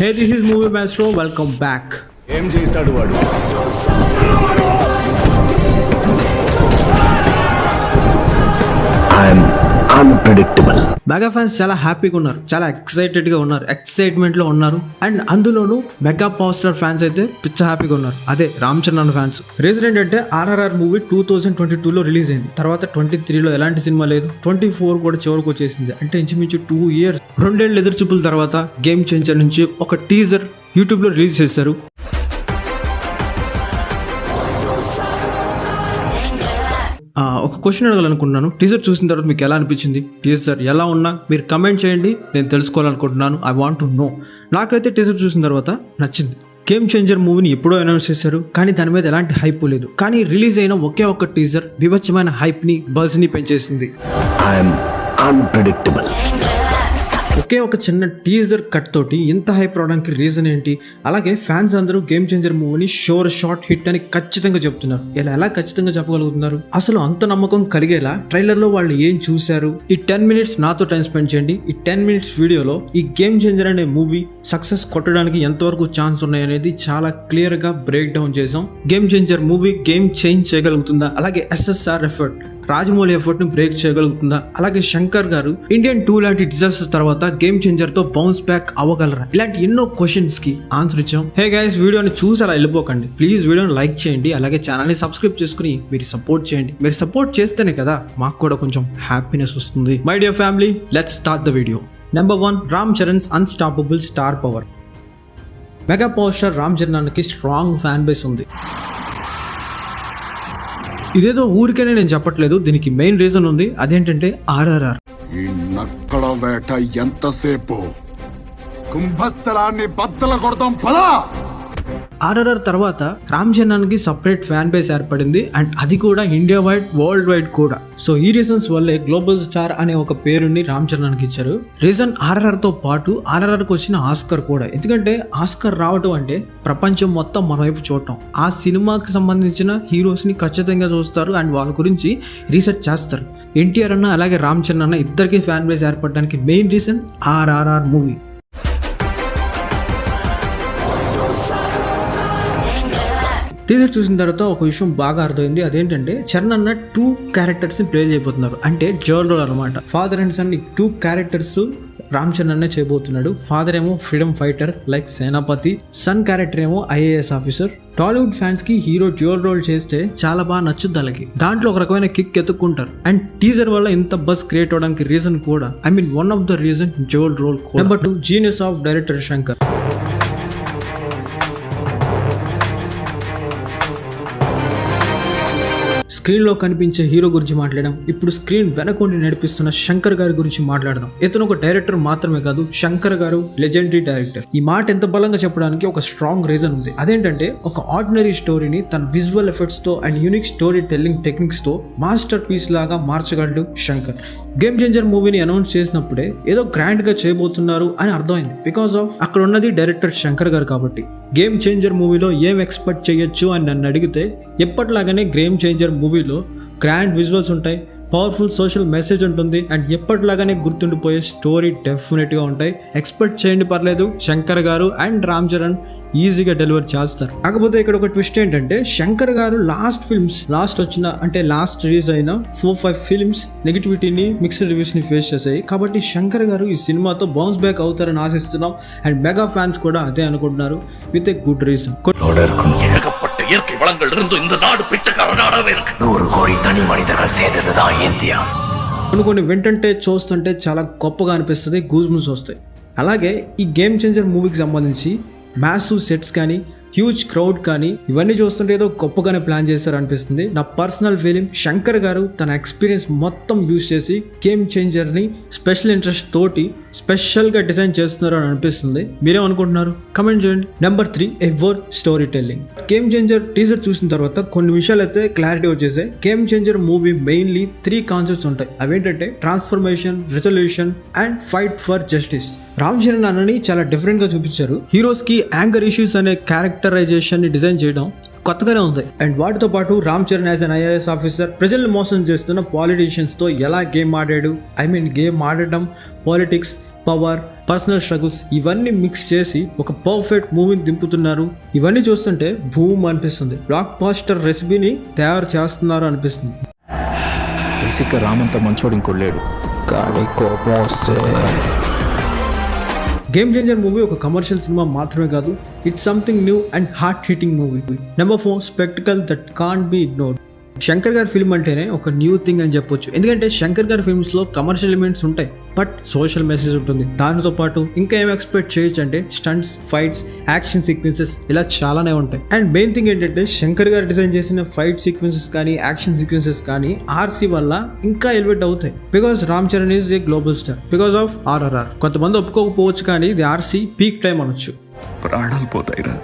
Hey, this is Movie Maestro. Welcome back. ఏం చేశాడు వాడు? I'm unpredictable. మెగా ఫ్యాన్స్ చాలా హ్యాపీగా ఉన్నారు, చాలా ఎక్సైటెడ్ గా ఉన్నారు, ఎక్సైట్మెంట్ లో ఉన్నారు. అండ్ అందులోనూ మెగా పవర్ స్టార్ ఫ్యాన్స్ అయితే పిచ్చ హ్యాపీగా ఉన్నారు. అదే రామ్ చరణ్ ఫ్యాన్స్. రీజన్ ఏంటంటే RRR మూవీ 2022లో రిలీజ్ అయింది. తర్వాత 23లో ఎలాంటి సినిమా లేదు. 24 కూడా చివరికి వచ్చేసింది. అంటే ఇంచుమించు 2 years, 2 ఏళ్ళ ఎదురు చూపుల తర్వాత గేమ్ చేంజర్ నుంచి ఒక టీజర్ యూట్యూబ్ లో రిలీజ్ చేశారు. ఒక క్వశ్చన్ అడగాలనుకుంటున్నాను. టీజర్ చూసిన తర్వాత మీకు ఎలా అనిపించింది? టీజర్ ఎలా ఉన్నా మీరు కమెంట్ చేయండి, నేను తెలుసుకోవాలనుకుంటున్నాను. I want to know. నాకైతే టీజర్ చూసిన తర్వాత నచ్చింది. గేమ్ చేంజర్ మూవీని ఎప్పుడో అనౌన్స్ చేశారు, కానీ దాని మీద ఎలాంటి హైప్ లేదు. కానీ రిలీజ్ అయిన ఒకే ఒక్క టీజర్ విభత్సమైన హైప్ ని, బజ్ ని పెంచేసింది. I'm unpredictable. ఒకే ఒక చిన్న టీజర్ కట్ తోటి ఇంత హైప్ రావడానికి రీజన్ ఏంటి? అలాగే ఫ్యాన్స్ అందరూ గేమ్ చేంజర్ మూవీని షార్ట్ హిట్ అని ఖచ్చితంగా చెప్తున్నారు. ఎలా ఖచ్చితంగా చెప్పగలుగుతున్నారు? అసలు అంత నమ్మకం కలిగేలా ట్రైలర్ లో వాళ్ళు ఏం చూశారు? ఈ 10 minutes నాతో టైం స్పెండ్ చేయండి. ఈ 10 minutes వీడియోలో ఈ గేమ్ చేంజర్ అనే మూవీ సక్సెస్ కొట్టడానికి ఎంతవరకు ఛాన్స్ ఉన్నాయనేది చాలా క్లియర్ గా బ్రేక్ డౌన్ చేసాం. Game changer movie game change చేయగలుగుతుందా? అలాగే SSR ఎఫర్ట్, రాజమౌళి ఎఫర్ట్ ని బ్రేక్ చేయగలుగుతుందా? అలాగే శంకర్ గారు ఇండియన్ 2 లాంటి డిజాస్టర్స్ తర్వాత గేమ్ చేంజర్ తో బౌన్స్ బ్యాక్ అవ్వగలరా? ఇలాంటి ఎన్నో క్వశ్చన్స్ కి ఆన్సర్ ఇచ్చాం. హే గైస్, వీడియోని చూసి అలా వెళ్ళిపోకండి. ప్లీజ్ వీడియోని లైక్ చేయండి, అలాగే ఛానల్ ని సబ్స్క్రైబ్ చేసుకుని మీరు సపోర్ట్ చేయండి. మీరు సపోర్ట్ చేస్తేనే కదా మాకు కూడా కొంచెం హ్యాపీనెస్ వస్తుంది. My dear family, let's start the video. Number 1, Ram Charan's unstoppable star power. Mega power star Ram Charan కి స్ట్రాంగ్ ఫ్యాన్ బేస్ ఉంది. ఇదేదో ఊరికేనే నేను చెప్పట్లేదు, దీనికి మెయిన్ రీజన్ ఉంది. అదేంటంటే RRR. ఈ నక్కల వేట ఎంతసేపు? కుంభస్థలాన్ని బద్దల కొడతాం పదా. RRR తర్వాత రామ్ చరణ్ కి సపరేట్ ఫ్యాన్ బేస్ ఏర్పడింది. అండ్ అది కూడా ఇండియా వైడ్, వరల్డ్ వైడ్ కూడా. సో ఈ రీజన్స్ వల్లే గ్లోబల్ స్టార్ అనే ఒక పేరుని రామ్ చరణ్ కి ఇచ్చారు. రీజన్ RRR తో పాటు RRR కి వచ్చిన ఆస్కర్ కూడా. ఎందుకంటే ఆస్కర్ రావడం అంటే ప్రపంచం మొత్తం మన వైపు చూడటం. ఆ సినిమాకి సంబంధించిన హీరోస్ ని ఖచ్చితంగా చూస్తారు అండ్ వాళ్ళ గురించి రీసెర్చ్ చేస్తారు. ఎన్టీఆర్ అన్న అలాగే రామ్ చరణ్ అన్న ఇద్దరికి ఫ్యాన్ బేస్ ఏర్పడడానికి main reason RRR movie. Teaser చూసిన తర్వాత ఒక విషయం బాగా అర్థమైంది. అదేంటంటే చరణ్ అన్న 2 క్యారెక్టర్స్ ని ప్లే చేయబోతున్నారు. అంటే డ్యూయల్ రోల్ అనమాట. Father and son 2 characters Ram Charan అన్నే చేయబోతున్నాడు. ఫాదర్ ఏమో freedom fighter like Senapathi, son character ఏమో IAS ఆఫీసర్. టాలీవుడ్ ఫ్యాన్స్ కి హీరో డ్యూయల్ రోల్ చేస్తే చాలా బాగా నచ్చుద్ది. అలాగే దాంట్లో ఒక రకమైన కిక్ ఎత్తుక్కుంటారు. అండ్ టీజర్ వల్ల ఇంత బస్ క్రియేట్ అవడానికి రీజన్ కూడా, one of the reason dual role. Number 2, genius of director Shankar. Screen లో కనిపించే హీరో గురించి మాట్లాడడం, ఇప్పుడు స్క్రీన్ వెనకొండి నడిపిస్తున్న శంకర్ గారి గురించి మాట్లాడదాం. ఇతను ఒక డైరెక్టర్ మాత్రమే కాదు, శంకర్ గారు లెజెండరీ డైరెక్టర్. ఈ మాట ఎంత బలంగా చెప్పడానికి ఒక స్ట్రాంగ్ రీజన్ ఉంది. అదేంటంటే ఒక ఆర్డినరీ స్టోరీని తన విజువల్ ఎఫెక్ట్స్ తో and unique story telling techniques తో మాస్టర్ పీస్ లాగా మార్చగలడు శంకర్. గేమ్ చేంజర్ మూవీని అనౌన్స్ చేసినప్పుడే ఏదో గ్రాండ్ గా చేయబోతున్నారు అని అర్థమైంది. బికాస్ ఆఫ్ అక్కడ ఉన్నది డైరెక్టర్ శంకర్ గారు కాబట్టి. గేమ్ చేంజర్ మూవీలో ఏం ఎక్స్పెక్ట్ చేయొచ్చు అని నన్ను అడిగితే, ఎప్పటిలాగానే గేమ్ చేంజర్ మూవీలో గ్రాండ్ విజువల్స్ ఉంటాయి, పవర్ఫుల్ సోషల్ మెసేజ్ ఉంటుంది అండ్ ఎప్పటిలాగానే గుర్తుండిపోయే స్టోరీ డెఫినెట్గా ఉంటాయి. ఎక్స్పెక్ట్ చేయండి, పర్లేదు. శంకర్ గారు అండ్ రామ్ చరణ్ ఈజీగా డెలివర్ చేస్తారు. కాకపోతే ఇక్కడ ఒక ట్విస్ట్ ఏంటంటే, శంకర్ గారు లాస్ట్ రిలీజ్ అయిన 4-5 ఫిల్మ్స్ నెగిటివిటీని, మిక్స్డ్ రివ్యూస్ ని ఫేస్ చేశాయి. కాబట్టి శంకర్ గారు ఈ సినిమాతో బౌన్స్ బ్యాక్ అవుతారని ఆశిస్తున్నాం. అండ్ మెగా ఫ్యాన్స్ కూడా అదే అనుకుంటున్నారు, విత్ ఏ గుడ్ రీజన్. இயற்கை வளங்கள் இருந்து இந்த நாடு பிச்சைக்காரனாகவே இருக்கு. 100 கோடி தனி மனிதர்கள் சேர்ந்ததுதான் இந்தியா. కొన్ని వింటుంటే చూస్తుంటే చాలా గొప్పగా అనిపిస్తుంది, గూజ్ బంప్స్ వస్తాయి. అలాగే ఈ గేమ్ చేంజర్ మూవీకి సంబంధించి మ్యాసివ్ సెట్స్ కానీ, హ్యూజ్ క్రౌడ్ కానీ, ఇవన్నీ చూస్తుంటే ఏదో గొప్పగానే ప్లాన్ చేశారు అనిపిస్తుంది. నా పర్సనల్ ఫీలింగ్, శంకర్ గారు తన ఎక్స్పీరియన్స్ మొత్తం యూజ్ చేసి గేమ్ చేంజర్ ని స్పెషల్ ఇంట్రెస్ట్ తోటి స్పెషల్ గా డిజైన్ చేస్తున్నారు అని అనిపిస్తుంది. మీరేమనుకుంటున్నారు? కమెంట్ చేయండి. Number 3, a word storytelling. Game changer teaser చూసిన తర్వాత కొన్ని విషయాలు అయితే క్లారిటీ వచ్చేసాయి. Game changer movie mainly 3 concepts ఉంటాయి. అవేంటంటే transformation, resolution and fight for justice. Ram Charan అన్నని చాలా డిఫరెంట్ గా చూపించారు. హీరోస్ కి యాంగర్ ఇష్యూస్ అనే క్యారెక్టరైజేషన్ ని డిజైన్ చేయడం కొత్తగానే ఉంది. అండ్ వాటితో పాటు Ram Charan as an IAS officer ప్రజల్ని మోసం చేస్తున్న పాలిటీషియన్స్ తో ఎలా గేమ్ ఆడాడు, గేమ్ ఆడటం, పాలిటిక్స్ పవర్, పర్సనల్ స్ట్రగుల్స్ ఇవన్నీ మిక్స్ చేసి ఒక పర్ఫెక్ట్ మూవీని దింపుతున్నారు. ఇవన్నీ చూస్తుంటే భూమ్ అనిపిస్తుంది. బ్లాక్ బాస్టర్ రెసిపీని తయారు చేస్తున్నారు అనిపిస్తుంది. బేసిక్గా రామంత మంచోడు ఇంకోటి లేడు, కానీ కోపం వస్తే గేమ్ చేంజర్ మూవీ ఒక కమర్షియల్ సినిమా మాత్రమే కాదు, it's something new and heart hitting movie. Number 4, spectacle that can't be ignored. Shankar గారి ఫిల్మ్ అంటేనే ఒక న్యూ థింగ్ అని చెప్పొచ్చు. ఎందుకంటే శంకర్ గారి ఫిల్మ్స్ లో కమర్షియల్ ఎలిమెంట్స్ ఉంటాయి, బట్ సోషల్ మెసేజ్ ఉంటుంది. దానితో పాటు ఇంకా ఏం ఎక్స్పెక్ట్ చేయొచ్చు అంటే స్టంట్స్, ఫైట్స్, యాక్షన్ సీక్వెన్సెస్ ఇలా చాలానే ఉంటాయి. అండ్ మెయిన్ థింగ్ ఏంటంటే శంకర్ గారు డిజైన్ చేసిన ఫైట్ సీక్వెన్సెస్ కానీ యాక్షన్ సీక్వెన్సెస్ కానీ ఆర్సీ వల్ల ఇంకా ఎలివేట్ అవుతాయి. Because Ram Charan is a global star because of RRR. కొంతమంది ఒప్పుకోకపోవచ్చు కానీ ఇది ఆర్సీ పీక్ టైం అనొచ్చు. ప్రాణాలు పోతాయిరా.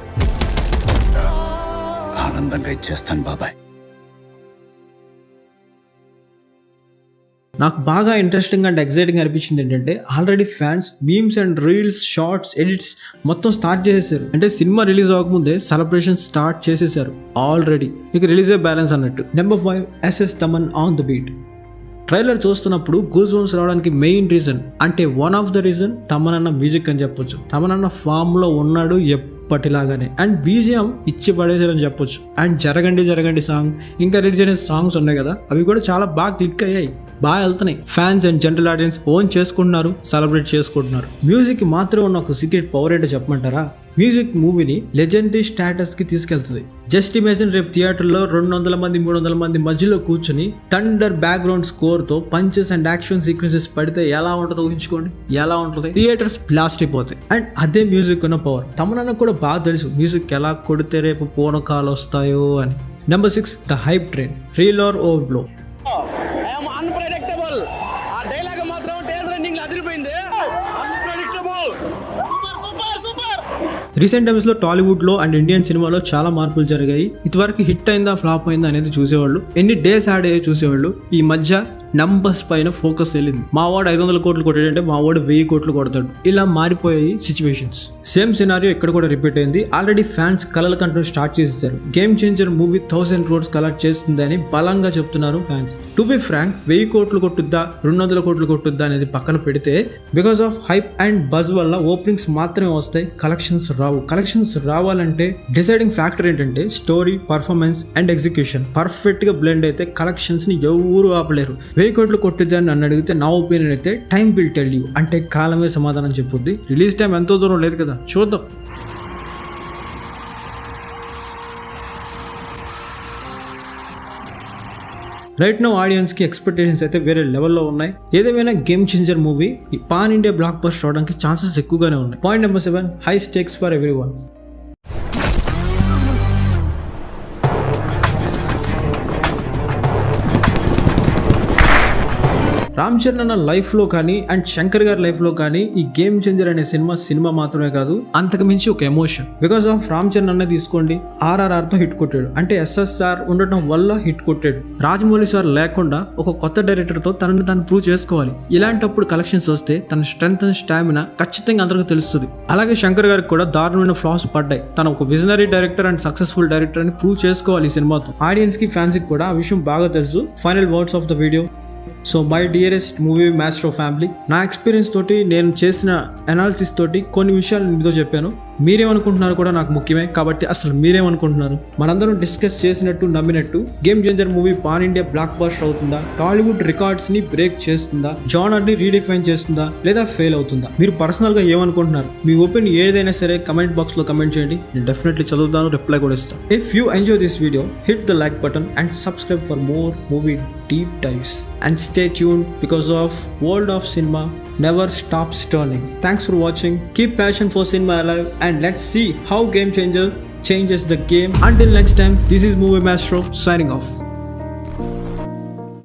ఆనందంగా ఇచ్చేస్తాను బాబాయ్. నాకు బాగా ఇంట్రెస్టింగ్ అండ్ ఎక్సైటింగ్ అనిపించింది ఏంటంటే already fans memes and reels, shorts, edits మొత్తం స్టార్ట్ చేసేసారు. అంటే సినిమా రిలీజ్ అవ్వకముందే సెలబ్రేషన్ స్టార్ట్ చేసేసారు ఆల్రెడీ. ఇక రిలీజే బ్యాలెన్స్ అన్నట్టు. Number 5, SS Thaman on the beat. Trailer చూస్తున్నప్పుడు గూస్ బంప్స్ రావడానికి మెయిన్ రీజన్ అంటే one of the reason Thaman music అని చెప్పొచ్చు. తమన్ ఫామ్ లో ఉన్నాడు ఎప్పటిలాగానే. అండ్ BGM ఇచ్చి పడేసారని చెప్పొచ్చు. అండ్ జరగండి సాంగ్, ఇంకా రిలీజ్ అయిన సాంగ్స్ ఉన్నాయి కదా, అవి కూడా చాలా బాగా క్లిక్ అయ్యాయి, బాగా వెళ్తున్నాయి. Fans and general audience own చేసుకుంటున్నారు, సెలబ్రేట్ చేసుకుంటున్నారు. మ్యూజిక్ మాత్రం ఉన్న ఒక సీక్రెట్ పవర్ ఏంటో చెప్పమంటారా? మ్యూజిక్ మూవీని లెజెండరీ స్టాటస్ కి తీసుకెళ్తుంది. జస్ట్ ఇమేజిన్ రేపు థియేటర్లో 200 మంది 300 మంది మధ్యలో కూర్చుని థండర్ బ్యాక్గ్రౌండ్ స్కోర్ తో పంచెస్ అండ్ యాక్షన్ సీక్వెన్సెస్ పడితే ఎలా ఉంటుందో ఊహించుకోండి. ఎలా ఉంటుంది, థియేటర్స్ బ్లాస్ట్ అయిపోతాయి. అండ్ అదే మ్యూజిక్ ఉన్న పవర్. తమన్నా కూడా బాగా తెలుసు మ్యూజిక్ ఎలా కొడితే రేపు పూనకాలు వస్తాయో అని. Number 6, the hype train, real or overblow. Recent times లో టాలీవుడ్ లో అండ్ ఇండియన్ సినిమాలో చాలా మార్పులు జరిగాయి. ఇదివరకు హిట్ అయిందా ఫ్లాప్ అయిందా అనేది చూసేవాళ్ళు, ఎన్ని డేస్ యాడ్ అయ్యే చూసేవాళ్ళు. ఈ మధ్య నంబర్స్ పైన ఫోకస్ వెళ్ళింది. మా వాడు 500 కోట్లు కొట్టాడంటే మా వాడు 1000 కోట్లు కొడతాడు. ఇలా మారిపోయాయి సిచ్యువేషన్స్. సేమ్ సినారియో ఇక్కడ కూడా రిపీట్ అయింది. ఆల్రెడీ ఫ్యాన్స్ కలల కంటూ స్టార్ట్ చేసేసారు. Game changer movie 1000 crores collect చేస్తుందని బలంగా చెప్తున్నారు ఫ్యాన్స్. టు బి ఫ్రాంక్, 1000 కోట్లు కొట్టుద్దా 200 కోట్లు కొట్టుద్దా అనేది పక్కన పెడితే because of hype and buzz వల్ల ఓపెనింగ్స్ మాత్రమే వస్తాయి, కలెక్షన్స్ రావు. కలెక్షన్స్ రావాలంటే డిసైడింగ్ ఫ్యాక్టర్ ఏంటంటే story, performance and execution perfect గా బ్లెండ్ అయితే కలెక్షన్స్ ని ఎవరు ఆపలేరు. 1000 కోట్లు కొట్టిద్దా అని నన్ను అడిగితే నా ఒపీనియన్ అయితే టైం విల్ టెల్ యూ, అంటే కాలమే సమాధానం చెప్పుద్ది. రిలీజ్ టైం ఎంతో దూరం లేదు కదా, చూద్దాం. రైట్ నౌ ఆడియన్స్ కి ఎక్స్పెక్టేషన్స్ అయితే వేరే లెవెల్లో ఉన్నాయి. ఏదేమైనా game changer movie pan India block buster అవడానికి ఛాన్సెస్ ఎక్కువగానే ఉన్నాయి. Point number 7, high స్టేక్స్ for everyone. Ram Charan అన్న లైఫ్ లో కానీ అండ్ శంకర్ గారి లైఫ్ లో కానీ ఈ గేమ్ చేంజర్ అనే సినిమా మాత్రమే కాదు, అంతకు మించి ఒక emotion. Because of Ram Charan అన్న తీసుకోండి, RRR తో హిట్ కొట్టాడు, అంటే SSR ఉండటం వల్ల హిట్ కొట్టాడు. రాజమౌళి సార్ లేకుండా ఒక కొత్త డైరెక్టర్ తో తనని తాను ప్రూవ్ చేసుకోవాలి. ఇలాంటప్పుడు కలెక్షన్స్ వస్తే తన స్ట్రెంగ్త్ అండ్ స్టామినా ఖచ్చితంగా అందరికీ తెలుస్తుంది. అలాగే శంకర్ గారికి కూడా దారుణమైన ఫ్లాప్స్ పడ్డాయి. తను ఒక visionary director and successful director అని ప్రూవ్ చేసుకోవాలి ఈ సినిమాతో. ఆడియన్స్ కి, ఫ్యాన్స్ కి కూడా ఆ విషయం బాగా తెలుసు. Final words of the video. So my dearest movie master family, నా ఎక్స్పీరియన్స్ తోటి నేను చేసిన అనాలిసిస్ తోటి కొన్ని విషయాలు మీతో చెప్పాను. మీరేమనుకుంటున్నారు కూడా నాకు ముఖ్యమే. కాబట్టి అసలు మీరేమనుకుంటున్నారు? మనందరం డిస్కస్ చేసినట్టు నమ్మినట్టు game changer movie pan India blockbuster అవుతుందా, టాలీవుడ్ రికార్డ్స్ ని బ్రేక్ చేస్తుందా, జానర్ ని రీడిఫైన్ చేస్తుందా, లేదా ఫెయిల్ అవుతుందా? మీరు పర్సనల్ గా ఏమనుకుంటున్నారు? మీ ఒపీనియన్ ఏదైనా సరే కమెంట్ బాక్స్ లో కమెంట్ చేయండి. నేను డెఫినెట్లీ చదువుతాను, రిప్లై కూడా ఇస్తాను. If you enjoy this video, hit the like button and subscribe for more movie deep dives. And stay tuned because of world of cinema never stops turning. Thanks for watching. Keep passion for cinema alive and let's see how Game Changer changes the game. Until next time, this is Movie Maestro signing off.